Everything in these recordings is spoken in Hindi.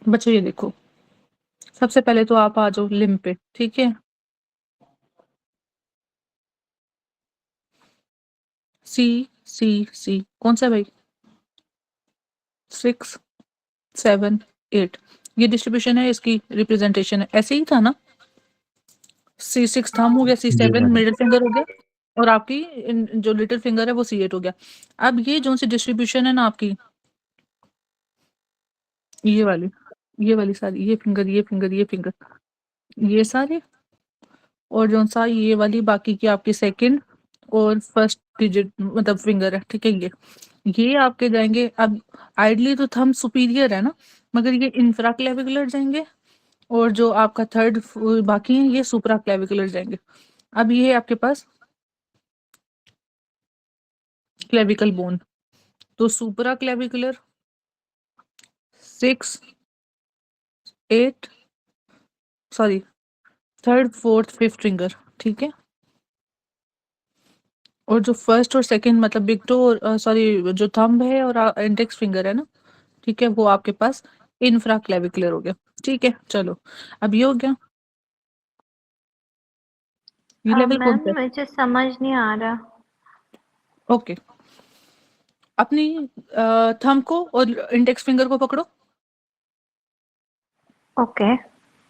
बच्चों ये देखो, सबसे पहले तो आप आ जाओ लिम्ब पे, ठीक है। सी सी सी कौन सा है भाई? 6 7 8, ये डिस्ट्रीब्यूशन है, इसकी रिप्रेजेंटेशन है, ऐसे ही था ना। C6 थंब हो गया, जी C7 मैडम। मिडिल फिंगर हो गया, और आपकी जो लिटिल फिंगर है वो C8 हो गया। अब ये जो सी डिस्ट्रीब्यूशन है ना आपकी, ये वाली, ये वाली सारी, ये फिंगर, ये फिंगर, ये फिंगर, ये सारे, और जो सा ये वाली बाकी की आपकी सेकंड और फर्स्ट डिजिट मतलब फिंगर है, ठीक है। ये आपके जाएंगे। अब आइडली तो थंब सुपीरियर है ना, मगर ये इंफ्रा क्लेविकुलर जाएंगे, और जो आपका थर्ड बाकी है ये सुपरा क्लेविकुलर जाएंगे। अब ये है आपके पास क्लेविकल बोन, तो supraclavicular 6 8, sorry, third fourth fifth finger, ठीक है। और जो फर्स्ट और सेकंड मतलब बिग टो और सॉरी जो थंब है और इंडेक्स फिंगर है ना, ठीक है, वो आपके पास इंफ्रा क्लेविकुलर हो गया, ठीक है। चलो, अब ये हो गया, ये लेवल कौन मैम सा है? मुझे समझ नहीं आ रहा। ओके, अपनी थंब को और इंडेक्स फिंगर को पकड़ो। ओके।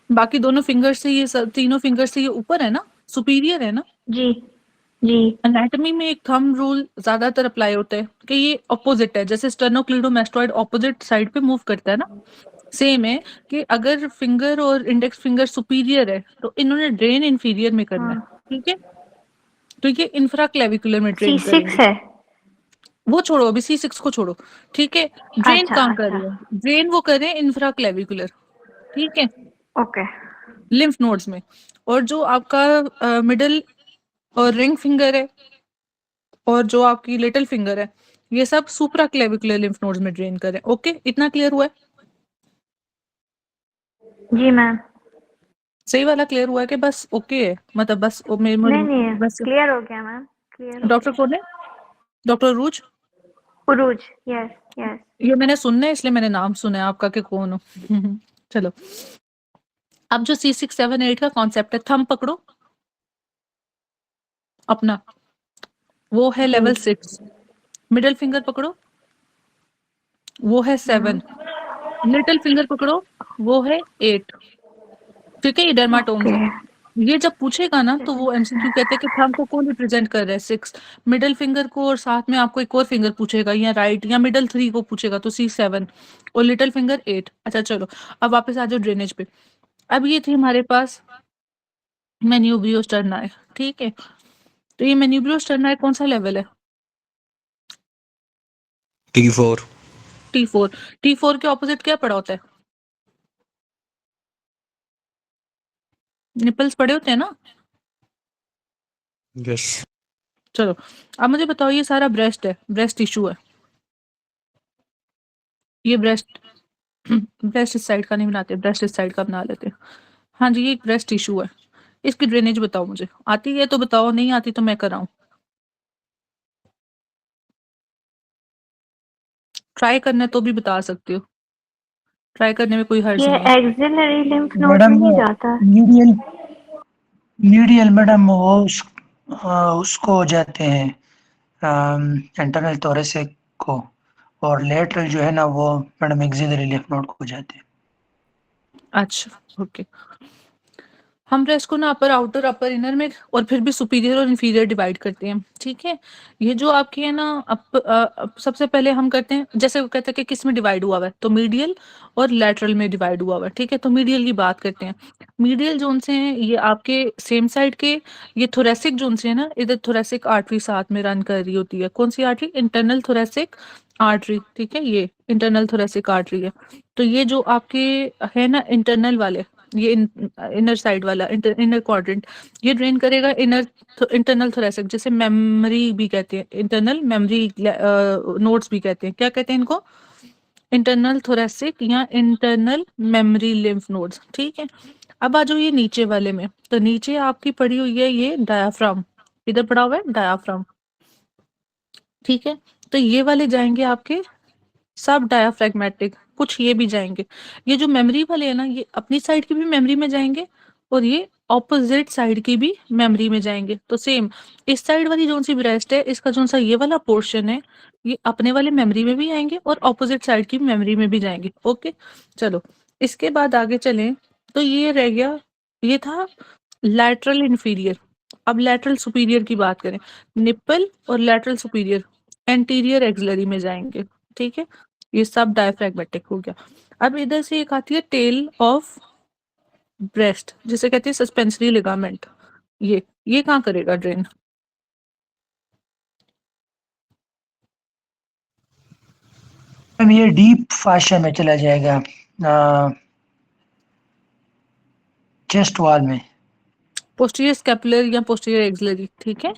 बाकी दोनों फिंगर से ये तीनों फिंगर से ये ऊपर है ना, सुपीरियर है ना। जी जी। एनाटॉमी में एक थंब रूल ज्यादातर अप्लाई होता है कि ये ऑपोजिट है, जैसे स्टर्नोक्लीडोमास्टोइड ऑपोजिट साइड पे मूव करता है ना, सेम है कि अगर फिंगर और इंडेक्स फिंगर सुपीरियर है तो इन्होंने ड्रेन इंफीरियर में करना है, हाँ, ठीक है। तो ये इंफ्रा क्लेविकुलर में ड्रेन C6 करेंगे। है। वो छोड़ो, अभी C6 को छोड़ो, ठीक है। ड्रेन अच्छा कहाँ कर अच्छा। रहे हैं? ड्रेन वो कर रहे हैं इंफ्रा क्लेविकुलर, ठीक है, ओके। लिम्फ नोड्स में। और जो आपका मिडल और रिंग फिंगर है और जो आपकी लिटिल फिंगर है, ये सब सुप्रा क्लेविकुलर लिम्फ नोड्स में ड्रेन करें। ओके, इतना क्लियर हुआ है? जी मैम। सही वाला क्लियर हुआ है कि बस ओके है, मतलब बस नहीं नहीं, बस। क्लियर हो गया मैम, क्लियर हो डॉक्टर गया। कौन है? डॉक्टर रूज? उरूज, यस यस। ये मैंने सुनना है इसलिए मैंने नाम सुना है आपका कि कौन हो। चलो, अब जो C6 7 8 का कॉन्सेप्ट है, थंब पकड़ो अपना, वो है जी। लेवल 6। मिडिल फिंगर पकड़ो, वो है 7। लिटिल फिंगर पकड़ो, वो है 8, ठीक है। ये डर्माटोम्स ओके। है। ये जब पूछेगा ना तो वो चलिए। एमसीक्यू कहते हैं कि थंब को कौन रिप्रेजेंट कर रहा है, 6 मिडिल फिंगर को, और साथ में आपको एक और फिंगर पूछेगा, या राइट या मिडिल 3 को पूछेगा तो C7, और लिटिल फिंगर 8। अच्छा चलो, अब वापस आ जाओ ड्रेनेज पे। अब ये थी हमारे पास मेन्यूबियो स्टर्नाई, ठीक है। तो ये मेन्यूबियो स्टर्नाई कौन सा लेवल है? T4। T4। T4 के ऑपोजिट क्या पड़ा होता है? निपल्स पड़े होते हैं ना। यस। चलो, अब मुझे बताओ, ये सारा ब्रेस्ट है, ब्रेस्ट टिश्यू है, ये ब्रेस्ट, ब्रेस्ट इस साइड का नहीं बनाते, ब्रेस्ट इस साइड का बना लेते हैं। हाँ जी, ये एक ब्रेस्ट टिश्यू है, इसकी ड्रेनेज बताओ मुझे, आती है तो बताओ, नहीं आती तो मैं कराऊं। ट्राई करना है तो भी बता सकते हो, ट्राई करने में कोई हर्ज ये नहीं है। एक्सिलरी लिम्फ नोड में मैडम नहीं जाता? मीडियल मीडियल मैडम वो उसको हो जाते हैं इंटरनल थोरेसिक को, और लेटरल जो है ना वो मैडम एक्सिलरी लिम्फ नोड को हो जाते हैं। अच्छा, ओके। हम ब्रेस्ट को ना अपर इनर में और फिर भी सुपीरियर और इन्फीरियर डिवाइड करते हैं, ठीक है। ये जो आपकी है ना सबसे पहले हम करते हैं, जैसे वो कहते हैं कि किस में डिवाइड हुआ हुआ है, तो मीडियल और लैटरल में डिवाइड हुआ हुआ है, ठीक है। तो मीडियल की बात करते हैं। मीडियल जोन से हैं ये आपके सेम साइड के, ये थोरेसिक जोन से है ना, इधर थोरेसिक आर्टरी साथ में रन कर रही होती है, कौन सी आर्टरी? इंटरनल थोरेसिक आर्टरी, ठीक है, ये इंटरनल थोरेसिक आर्टरी है। तो ये जो आपके है ना इंटरनल वाले, ये इनर साइड वाला इनर क्वाड्रेंट, ये ड्रेन करेगा इंटरनल थोरेसिक, जिसे मेमोरी भी कहते हैं, इंटरनल मेमोरी नोड्स भी कहते हैं, क्या कहते हैं इनको? इंटरनल थोरेसिक या इंटरनल मेमोरी लिम्फ नोड्स, ठीक है। अब आ जाओ ये नीचे वाले में, तो नीचे आपकी पड़ी हुई है ये डायाफ्राम, इधर पड़ा हुआ है डायाफ्राम, ठीक है। तो ये वाले जाएंगे आपके सब डायाफ्रैग्मेटिक, कुछ ये भी जाएंगे। ये जो मेमोरी वाले है ना, ये अपनी साइड की भी मेमोरी में जाएंगे और ये ऑपोजिट साइड की भी मेमोरी में जाएंगे। तो सेम इस साइड वाली जो सी ब्रेस्ट है, इसका जो सा ये वाला पोर्शन है, ये अपने वाले मेमोरी में भी आएंगे और ऑपोजिट साइड की मेमोरी में भी जाएंगे। ओके, चलो इसके बाद आगे चलें। तो ये रह गया, ये था लैटरल इंफीरियर। अब लैटरल सुपीरियर की बात करें, निप्पल और लैटरल सुपीरियर एंटीरियर एक्सिलरी में जाएंगे। ठीक है, ये सब डायफ्रैग्मेटिक हो गया। अब इधर से एक आती है टेल ऑफ ब्रेस्ट, जिसे कहते हैं सस्पेंसरी लिगामेंट। ये कहाँ करेगा ड्रेन? मैम ये डीप फाशा में चला जाएगा, चेस्ट वॉल में। पोस्टीरियर स्कैपुलर या पोस्टीरियर एक्सिलरी। ठीक है,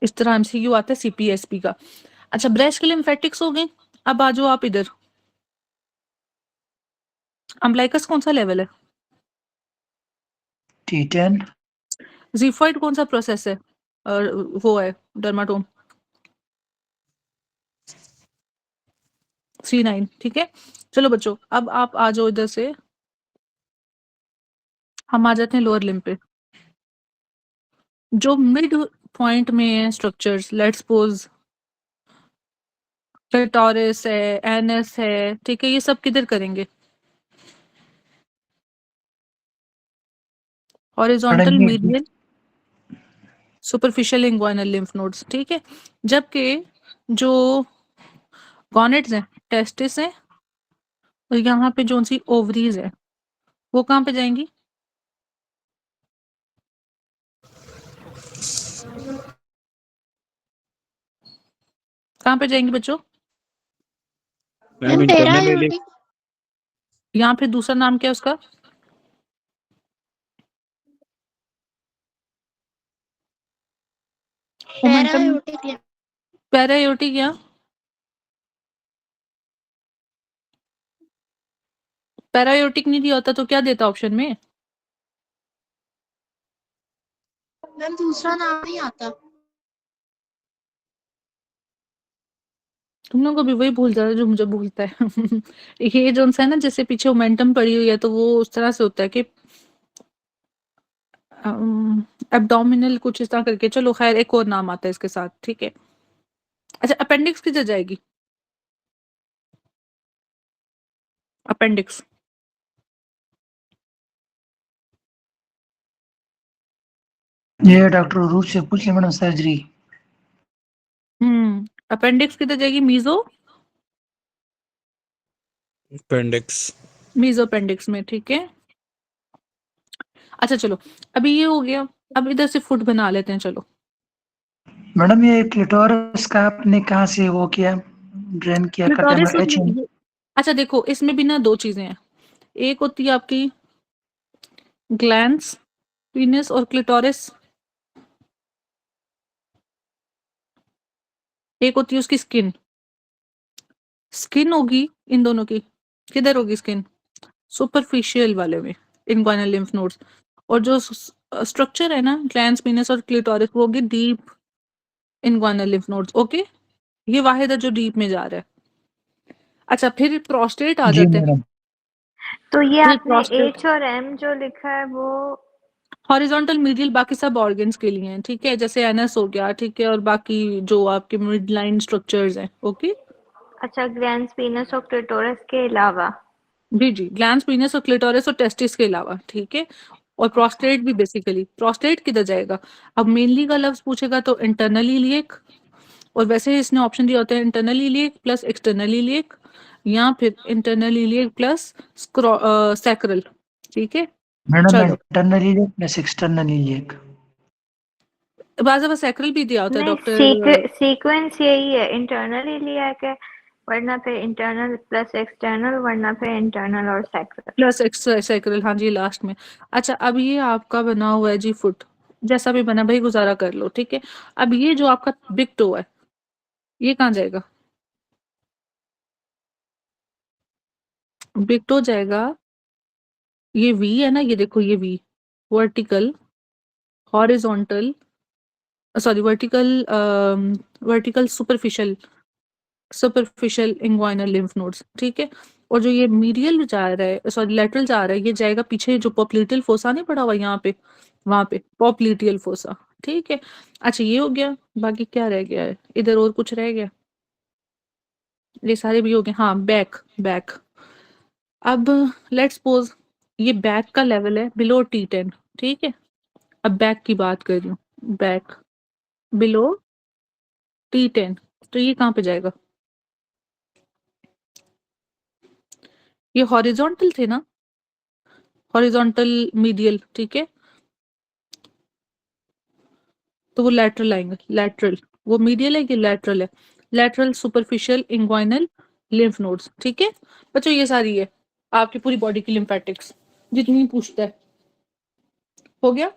इस तरह एमसीक्यू आता है सीपीएसपी का। अच्छा, ब्रेस्ट के लिम्फेटिक्स हो गए। अब आ जाओ आप इधर, अम्बलाइकस कौन सा लेवल है? T10। जीफॉइड कौन सा प्रोसेस है और वो है डर्माटोम? C9। ठीक है, चलो बच्चों अब आप आ जाओ इधर से, हम आ जाते हैं लोअर लिम्ब पे। जो मिड पॉइंट में है स्ट्रक्चर्स, लेट्स सपोज क्लिटोरिस है, एनस है, ठीक है, ये सब किधर करेंगे? हॉरिजॉन्टल, मैडम ये medial, superficial inguinal lymph nodes. ठीक है, जबकि जो गॉनेट्स हैं, टेस्टिस है, और यहाँ पे जो सी ओवरीज है, वो कहाँ पे जाएंगी? कहाँ पे जाएंगी बच्चों? मैम इंटरनल यहाँ पे दूसरा नाम क्या है उसका? पैरायोटिक या पैरायोटिक नहीं दिया होता तो क्या देता ऑप्शन में? मैम दूसरा नाम नहीं आता। तुम लोगों को भी वही भूल जाता है जो मुझे भूलता है। ये जो है ना, जैसे पीछे मोमेंटम पड़ी हुई है, तो वो उस तरह से होता है कि एब्डोमिनल कुछ इस तरह करके। चलो खैर, एक और नाम आता है इसके साथ। ठीक है, अच्छा अपेंडिक्स किधर जाएगी? अपेंडिक्स ये डॉक्टर रूप से पूछ लिया मैडम, सर्जरी। अपेंडिक्स किधर जाएगी? Meso appendix. मीजो अपेंडिक्स में। ठीक है, अच्छा चलो अभी ये हो गया, अब इधर से फुट बना लेते हैं। चलो मैडम ये क्लिटोरिस का आपने कहाँ से वो किया, ड्रेन किया करते क्लिटोरिस हैं एच? अच्छा देखो, इसमें भी ना दो चीजें हैं। एक होती है आपकी ग्लैंड्स, पीनस और क्लिटोरिस। एक होती है उसकी स्किन। स्किन होगी इन दोनों की, किधर होगी स्किन? सुपरफिशियल वाले में, इनग्वाइनल लिम्फ नोड्स। और जो स्ट्रक्चर है ना, ग्लैंड्स, पीनस और क्लिटोरिस, वो होगी deep inguinal lymph nodes. Okay, ये वाहिद है जो डीप में जा रहा है। अच्छा, फिर प्रोस्टेट आ जी जाते हैं। मैडम। तो ये फिर आपने प्रोस्टेट, H और M जो लिखा है वो हॉरिजॉन्टल, मीडियल, बाकी सब ऑर्गन्स के लिए हैं। ठीक है, जैसे एनएस हो गया, ठीक है, और बाकी जो आपके मिड लाइन स्ट्रक्चर्स हैं। ओके अच्छा, ग्लैंड्स, पीनस और क्लिटोरिस के अलावा। जी जी, ग्लैंड्स, पीनस और क्लिटोरिस और टेस्टिस के अलावा। ठीक है, और प्रोस्टेट भी। बेसिकली प्रोस्टेट किधर जाएगा? अब मेनली का लफ्ज पूछेगा तो इंटरनल इलियक, और वैसे ही इसने ऑप्शन दिया होता है internal iliac plus external iliac, या फिर इंटरनल इलियक प्लस सैक्रल। ठीक है, मैडम चलो internal iliac plus external iliac. बाज़ सैक्रल भी दिया होता है नहीं, डॉक्टर। सीक्वेंस यही है, इंटरनल इलियक है, वरना फिर इंटरनल प्लस एक्सटर्नल, वरना फिर इंटरनल और सैक्रल। प्लस एक्स्ट्रा सैक्रल, हाँ जी, लास्ट में। अच्छा, अब ये आपका बना हुआ है जी फुट, जैसा भी बना भाई गुजारा कर लो। ठीक है, अब ये जो आपका बिग टो है, ये कहाँ जाएगा? बिग टो जाएगा, ये वी है ना, ये देखो ये V, vertical, horizontal, sorry vertical, vertical superficial, superficial inguinal lymph nodes. ठीक है, और जो ये मीडियल जा रहा है, सॉरी लैटरल जा रहा है, ये जाएगा पीछे, जो पोप्लीटियल फोसा नहीं पड़ा हुआ यहाँ पे, वहां पे पोप्लीटियल फोसा। ठीक है, अच्छा ये हो गया। बाकी क्या रह गया है इधर, और कुछ रह गया? ये सारे भी हो गए। हाँ, बैक बैक। अब लेट्स सपोज ये बैक का लेवल है बिलो T10। ठीक है, अब बैक की बात कर रही हूँ, बैक बिलो T10, तो ये कहाँ पे जाएगा? ये हॉरिजॉन्टल थे ना, हॉरिजॉन्टल मीडियल। ठीक है, तो वो लैटरल आएंगे, लैटरल। वो मीडियल है कि लैटरल है? Lateral superficial inguinal lymph nodes. ठीक है बच्चों, ये सारी है आपकी पूरी बॉडी की लिम्फेटिक्स, जितनी पूछता है। हो गया?